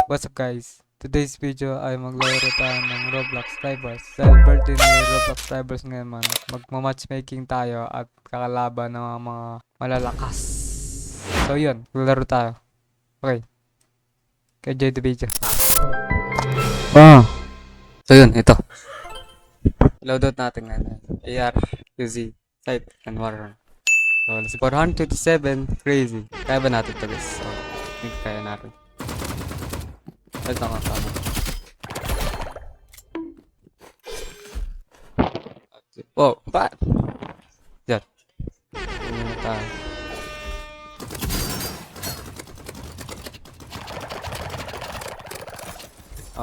What's up guys? Today's video ay maglaro tayo ng Roblox Rivals. Dahil birthday ni Roblox Rivals ngayon man, magma-matchmaking tayo at kakalaban ng mga malalakas. So yun, maglaro tayo. Okay. Enjoy the video. So yun, ito. Loadout natin ngayon. AR, UZ, Sight, and Warrun. So, let's 427, crazy. Kaya ba natin ito guys? So, think kaya natin. Ito nga tama. Wow, ba? Diyan. Tingnan tayo.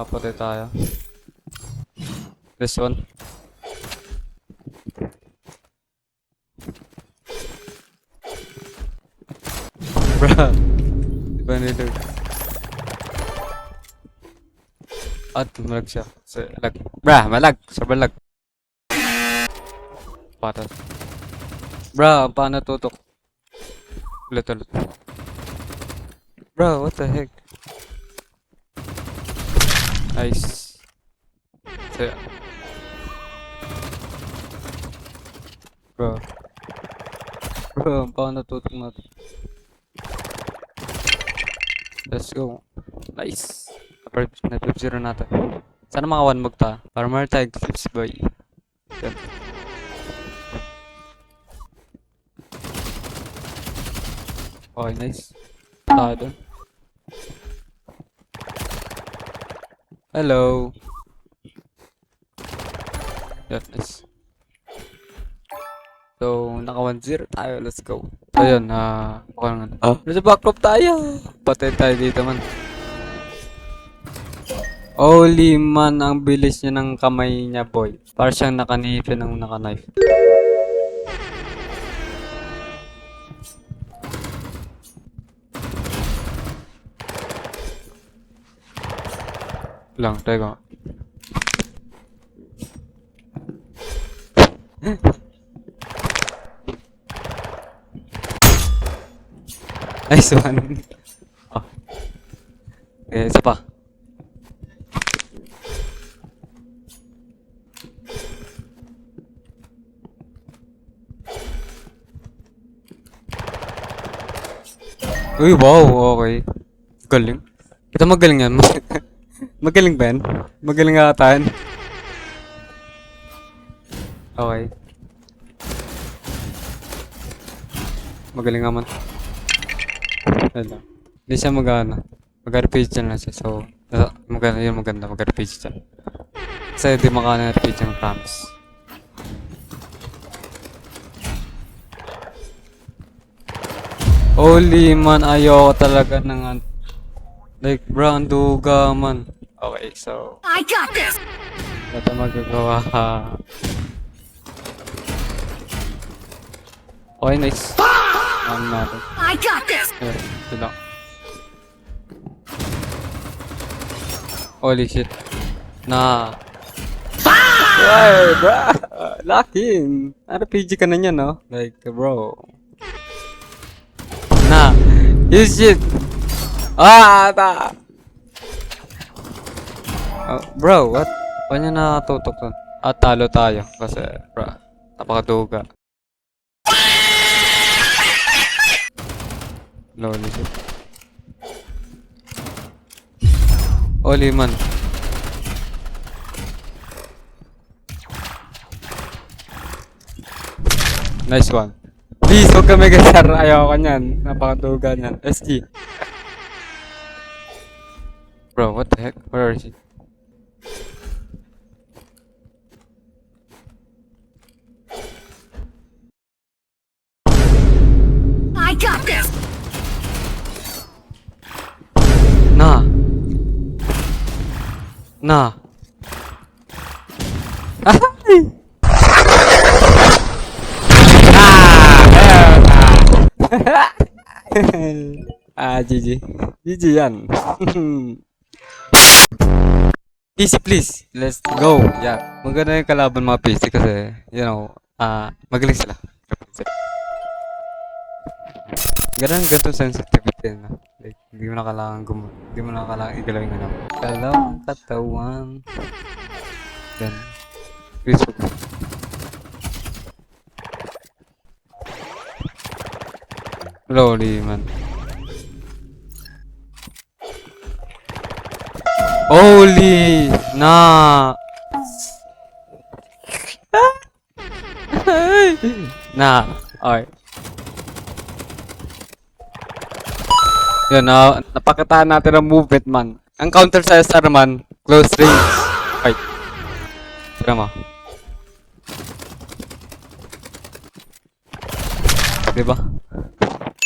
Patay tayo. This one. Bruh. Diba nito? At malag siya. Lag. Bruh, malag. Sobrang lag. Patas. Bruh, paano tutok? Ulit. Bro, what the heck? Nice. Bro. Bro, paano tutok natin? Let's go. Nice. Na-flip zero natin. Sana mga one mag ta. Para meron tayong flips boy. Yan. Okay, nice. Tayo dun. Hello. Yan, nice. So, naka 1-0 tayo. Let's go. So, yun. Nasa backup tayo. Patay tayo dito man. Holy man, ang bilis niya ng kamay niya, boy. Para siyang nakanife ng nakanife. Lang, teka. Nice one. Oh. Okay, isa pa. Uy, wow, okay. Galing. Kita magaling yan. Magaling ba yan? Magaling nga ata yan. Okay. Magaling nga man. Ano? Hindi siya mag-RPG lang siya. So, maganda yun, mag-RPG siya. Kasi hindi maka-RPG ng promise. Holy man, ayoko talaga ng like brown duga man. Okay, so I got this. Ito magagawa. Okay, nice. Natin. I got this. Ito lang. Holy shit. Hey, bro. Lakin. RPG ka na niyan, no? Like, bro. You shit. Bro, what? Paano nakatutok dun? Talo tayo. Kasi, bro, napakaduga. Loli shit. Holy man. Nice one. Please, huwag ka megasar. Ayaw ka niyan. Napakaduga niyan. SG. Bro, what the heck? Where is he? I got this! Nah. GG. GG yan. PC please. Let's go. Yeah. Maganda yung kalaban mga PC kasi, you know, magaling sila. Ganun ganito sensitivity yan. Like, hindi mo na kailangan hindi mo na kailangan igalaw yung ano. Galaw ang katawan. Yan. Facebook. Slowly, man. Holy! Na! Na! Okay. Yun, napakitaan natin ang movement, man. Ang counter sa SR, man. Close range. Fight. Tira mo. Diba?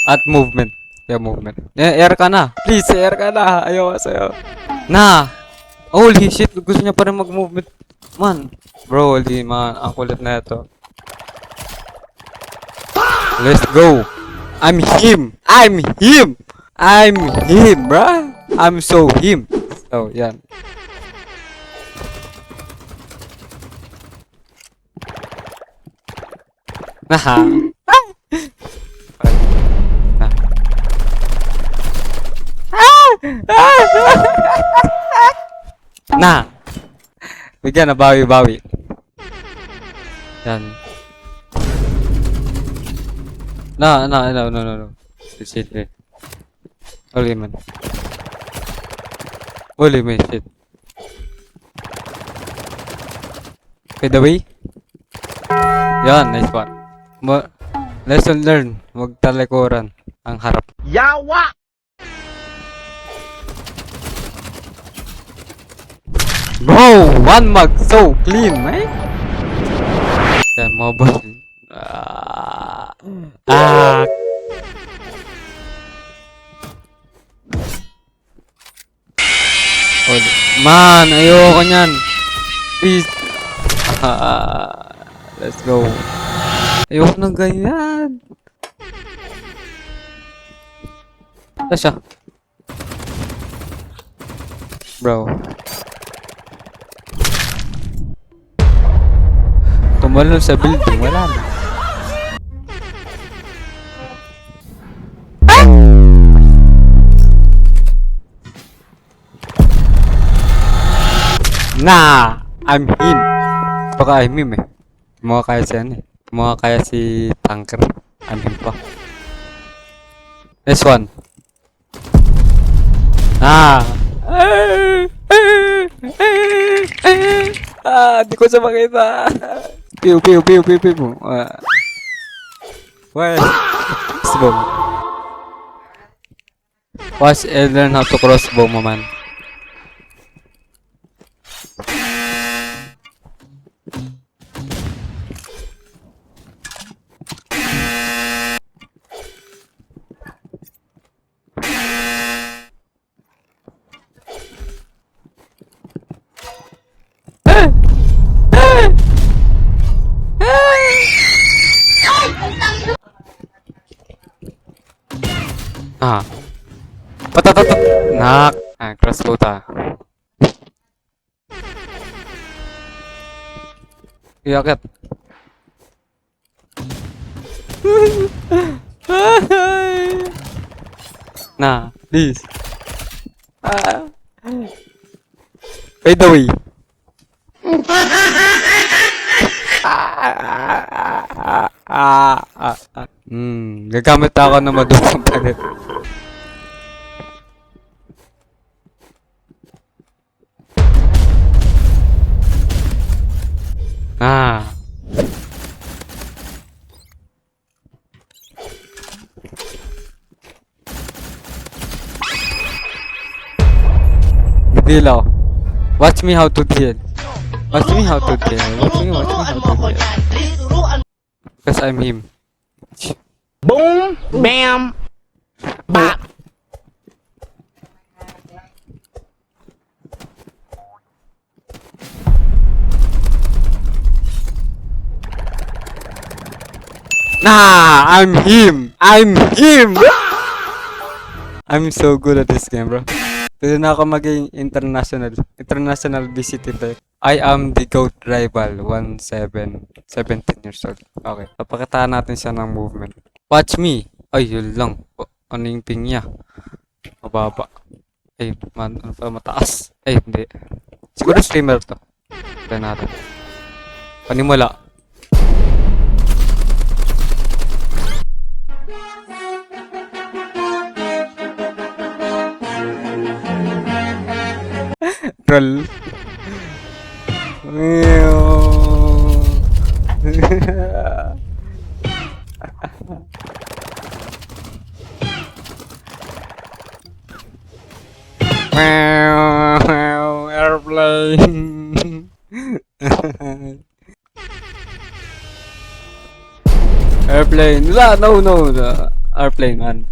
At movement. Yeah, movement. Air ka na. Please, air ka na. Ayaw sa'yo. Na! Holy shit, gusto niya pa rin mag-movement. Man. Bro, holy man. Ang kulit na ito. Let's go. I'm him. I'm him. I'm him, bruh. I'm so him. So, yan. Naha. Na. Bigyan na bawi-bawi. Yan. No. Shit. Holy man. Holy man, shit. By the way. Yan, nice one. Lesson learned. Huwag talikuran ang harap. Yawa! Bro, one mag so clean, man. Yan, mga boss. Man, ayoko niyan. Please. Let's go. Ayoko ng ganyan. Ito siya. Bro. Tumalon sa building, wala na. Nah, I'm him. Baka I'm him eh. Mukha kaya si ano eh. Mukha kaya si Tanker. I'm him pa. This one. Di ko siya makita. Pew mo. Well, crossbow. Watch and learn how to crossbow mo, man. Patatat. Nak. Crossbow ta. Iakit. Nah, please. By the way. Gagamit ako ng madumang palit. Deal. Watch me how to deal. Watch me how to deal. Because I'm him. Boom, bam, bop. Nah, I'm him. I'm so good at this game, bro. Pwede na ako maging international visitor. I am the GOAT rival, 17 years old. Okay, papakitaan natin siya ng movement. Watch me. Ay, yun lang. ano yung ping niya. Mababa. Ay, mataas. Ay, hindi. Siguro streamer to. Tignan natin. Panimula. Troll. Airplane. Airplane. Wala, no. Airplane, man.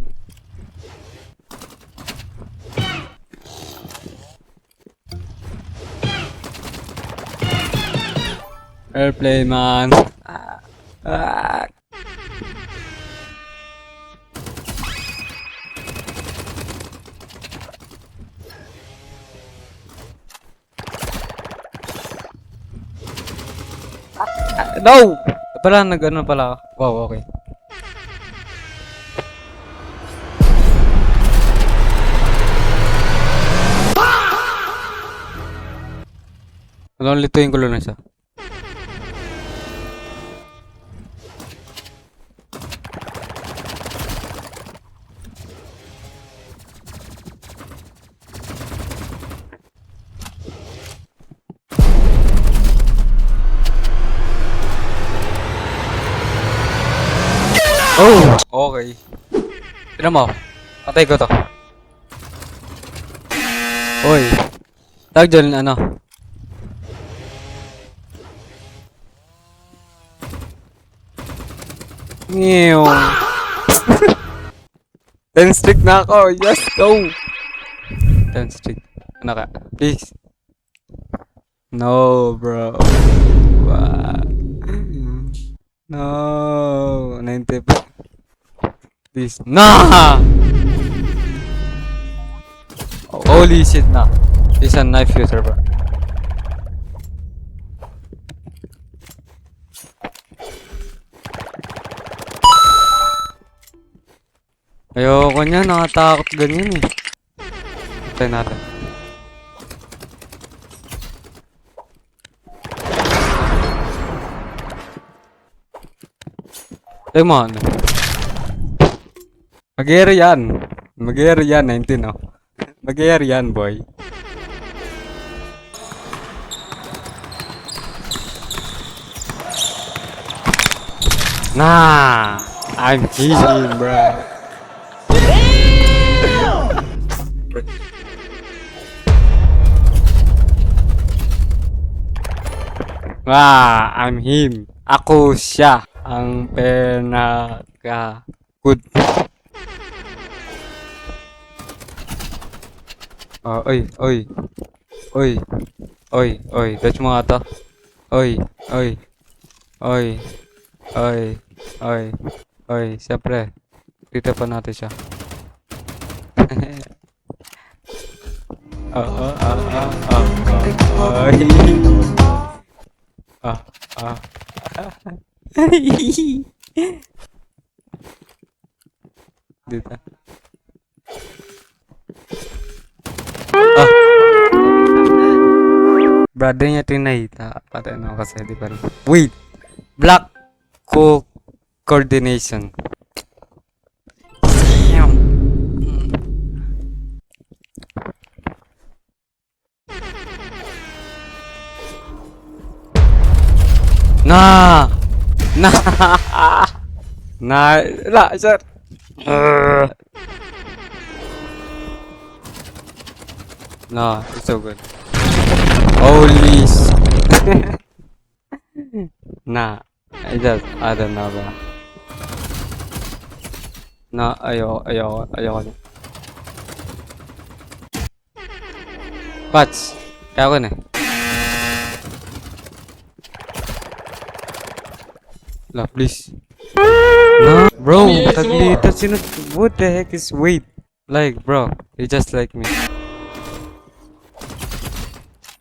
Airplane, man. Ah. No! Pala, nag-ano pala ako. Wow, okay. Lituin ko lang na siya. Oh! Okay. Tignan mo. Patay ko to. Oy. Tawag dyan, ano? Ngew. 10 stick na ako. Yes, go! 10 stick. Ano ka? Please. No, bro. Wow. No. 90. Please. Nah! Holy shit, nah. This is a knife user, bro. Ayoko niya, nakatakot ganyan eh. Try natin. Tayo mo, ano? Mag-air yan. Mag-air yan, 19 oh. Mag-air yan, boy. Nah! I'm cheating, bro. I'm him. Ako siya ang pinaka-good. Oy. Touch mo nga to. Oy. Siyempre. Dito pa natin siya. Dito. Brother niya tinahita. Patay na ako kasi di pa rin. Wait! Black coordination. Damn! Nah! Sir! No, it's so good. Holy Nah, I don't know, bro. No, ayoko. Pats, kaya ko na. La, please. No, bro, taglita sino. What the heck is wait? Like, bro, you just like me.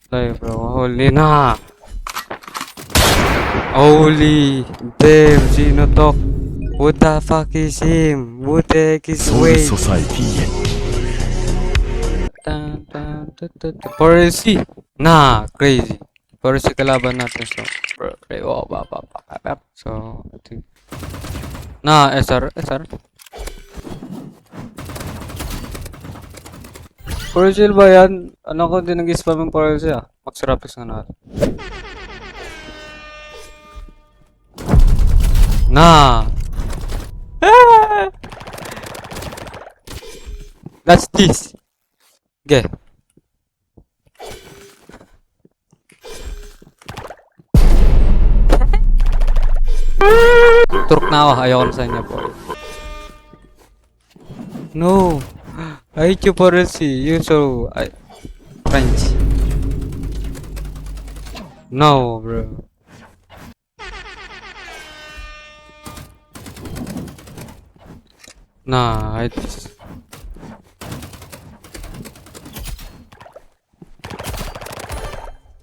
Like, bro, holy na. Holy, damn, sino to? Who the fuck is him? Who the heck is Wade? Porosy. Nah, crazy. Porosy kalaban natin. So, bro, so, I think. Nah, SR. Porosy ba yan? Ano ko din nag-spam yung Porosy ah. Max Rapix nga natin. Nah. That's this. Okay. Turok na ako. Ayoko na sa inyo po. No. I hate you for you so French. No, bro. Nah, I just...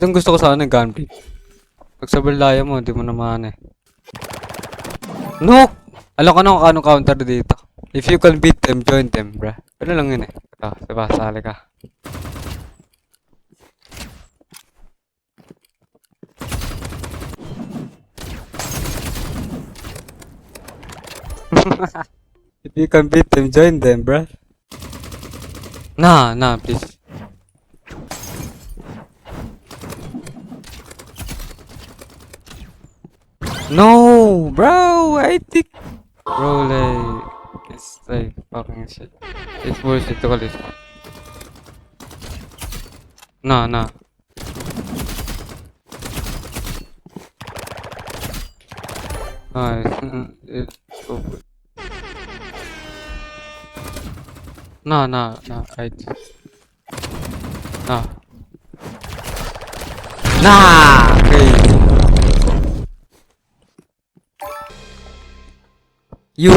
Itong gusto ko sana gunplay. Pag sa balaya mo, hindi mo naman eh. No! Alam ko na kung anong counter dito. If you can beat them, join them, bruh. Pero lang yun eh. Ito, diba? Sali ka. If you can beat them, join them, bruh. Nah, please. No, bro, I think... Bro, like... It's like fucking shit. It's bullshit to call this. Nah. Nice. It's so good. Nah, I... Nah! Crazy. You